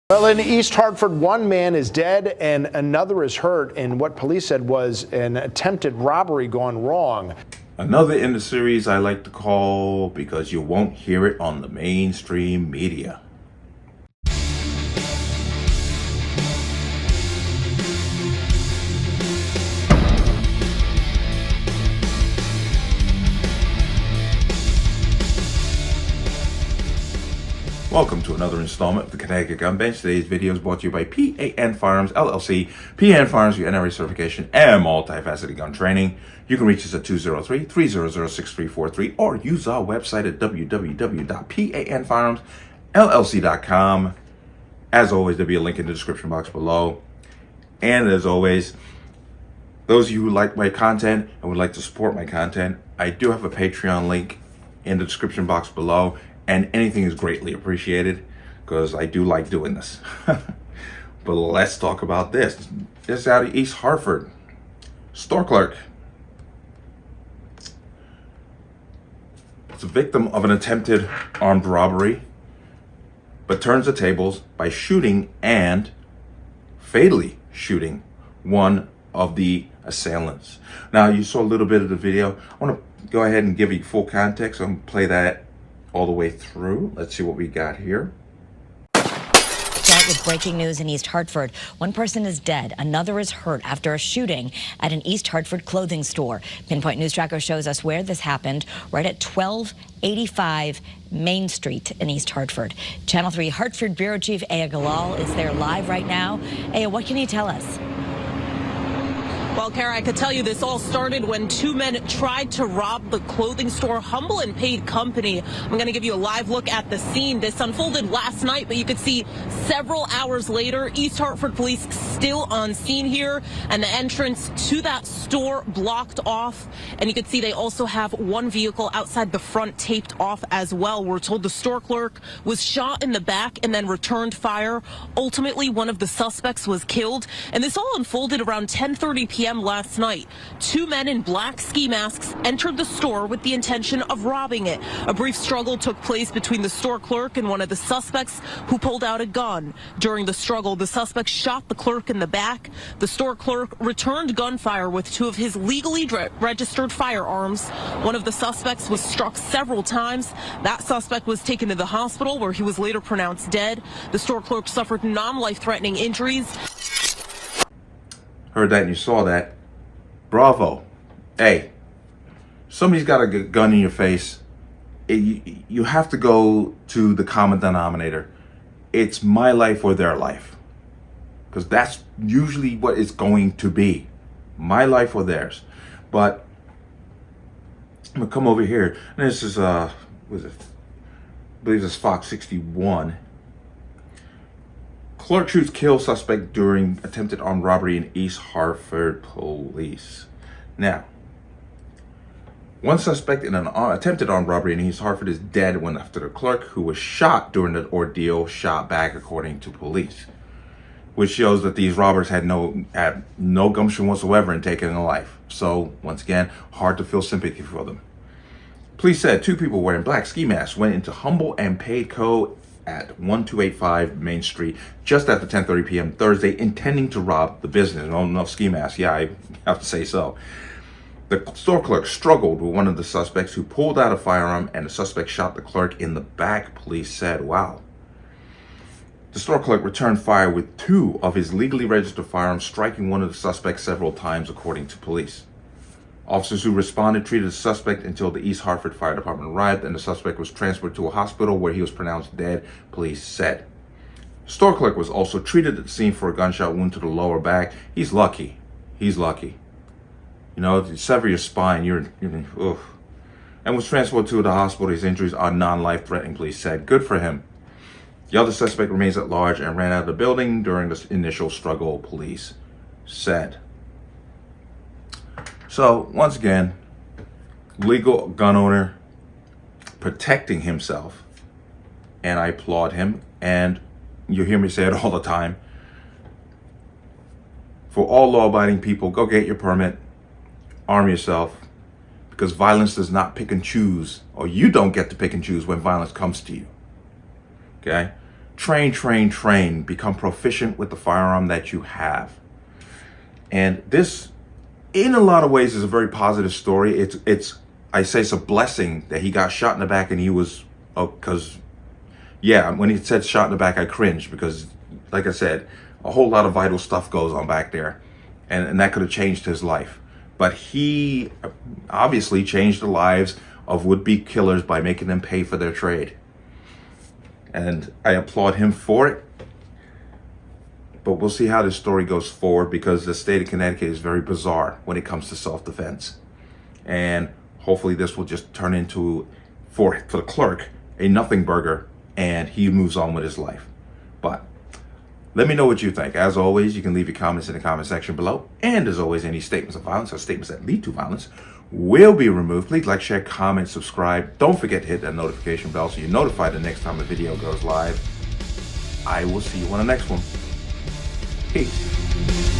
Well, in East Hartford, one man is dead and another is hurt in what police said was an attempted robbery gone wrong. Another in the series I like to call because you won't hear it on the mainstream media. Welcome to another installment of the Connecticut Gun Bench. Today's video is brought to you by P.A.N. Firearms, LLC. P.A.N. Firearms, your NRA certification and multifaceted gun training. You can reach us at 203-300-6343 or use our website at www.panfirearmsllc.com. As always, there'll be a link in the description box below. And as always, those of you who like my content and would like to support my content, I do have a Patreon link in the description box below. And anything is greatly appreciated because I do like doing this. But let's talk about this. This is out of East Hartford. Store clerk. It's a victim of an attempted armed robbery, but turns the tables by shooting and fatally shooting one of the assailants. Now, you saw a little bit of the video. I want to go ahead and give you full context. I'm going to play that all the way through. Let's see what we got here. Start with breaking news in East Hartford. One person is dead. Another is hurt after a shooting at an East Hartford clothing store. Pinpoint News Tracker shows us where this happened, right at 1285 Main Street in East Hartford. Channel 3 Hartford Bureau Chief Aya Galal is there live right now. Aya, what can you tell us? Well, Kara, I could tell you this all started when two men tried to rob the clothing store Humble and Paid Company. I'm going to give you a live look at the scene. This unfolded last night, but you could see several hours later, East Hartford police still on scene here, and the entrance to that store blocked off. And you could see they also have one vehicle outside the front taped off as well. We're told the store clerk was shot in the back and then returned fire. Ultimately, one of the suspects was killed, and this all unfolded around 10:30 p.m. last night. Two men in black ski masks entered the store with the intention of robbing it. A brief struggle took place between the store clerk and one of the suspects, who pulled out a gun. During the struggle, the suspect shot the clerk in the back. The store clerk returned gunfire with two of his legally registered firearms. One of the suspects was struck several times. That suspect was taken to the hospital, where he was later pronounced dead. The store clerk suffered non-life-threatening injuries. Heard that and you saw that. Bravo. Hey, somebody's got a gun in your face. You have to go to the common denominator. It's my life or their life. Because that's usually what it's going to be. My life or theirs. But I'm going to come over here. And this is, what is it? I believe it's Fox 61. Clerk shoots kill suspect during attempted armed robbery in East Hartford police. Now, one suspect in an attempted armed robbery in East Hartford is dead when after the clerk who was shot during the ordeal shot back, according to police, which shows that these robbers had no gumption whatsoever in taking a life. So once again, hard to feel sympathy for them. Police said two people wearing black ski masks went into Humble and Paid Co. at 1285 Main Street just after 10:30 p.m. Thursday, intending to rob the business. Oh, no ski mask. Yeah, I have to say so. The store clerk struggled with one of the suspects, who pulled out a firearm, and the suspect shot the clerk in the back, police said. Wow. The store clerk returned fire with two of his legally registered firearms, striking one of the suspects several times, according to police. Officers who responded treated the suspect until the East Hartford Fire Department arrived, and the suspect was transferred to a hospital where he was pronounced dead, police said. The store clerk was also treated at the scene for a gunshot wound to the lower back. He's lucky. He's lucky. You know, if you sever your spine, you're ugh. And was transferred to the hospital. His injuries are non-life-threatening, police said. Good for him. The other suspect remains at large and ran out of the building during the initial struggle, police said. So, once again, legal gun owner protecting himself, and I applaud him, and you hear me say it all the time. For all law-abiding people, go get your permit, arm yourself, because violence does not pick and choose, or you don't get to pick and choose when violence comes to you. Okay? train, become proficient with the firearm that you have. And this, in a lot of ways, is a very positive story. I say it's a blessing that he got shot in the back, and he was, because, yeah, when he said shot in the back, I cringed, because, like I said, a whole lot of vital stuff goes on back there, and that could have changed his life. But he obviously changed the lives of would-be killers by making them pay for their trade. And I applaud him for it. But we'll see how this story goes forward, because the state of Connecticut is very bizarre when it comes to self-defense. And hopefully this will just turn into, for the clerk, a nothing burger, and he moves on with his life. But let me know what you think. As always, you can leave your comments in the comment section below. And as always, any statements of violence or statements that lead to violence will be removed. Please like, share, comment, subscribe. Don't forget to hit that notification bell so you're notified the next time a video goes live. I will see you on the next one. Peace.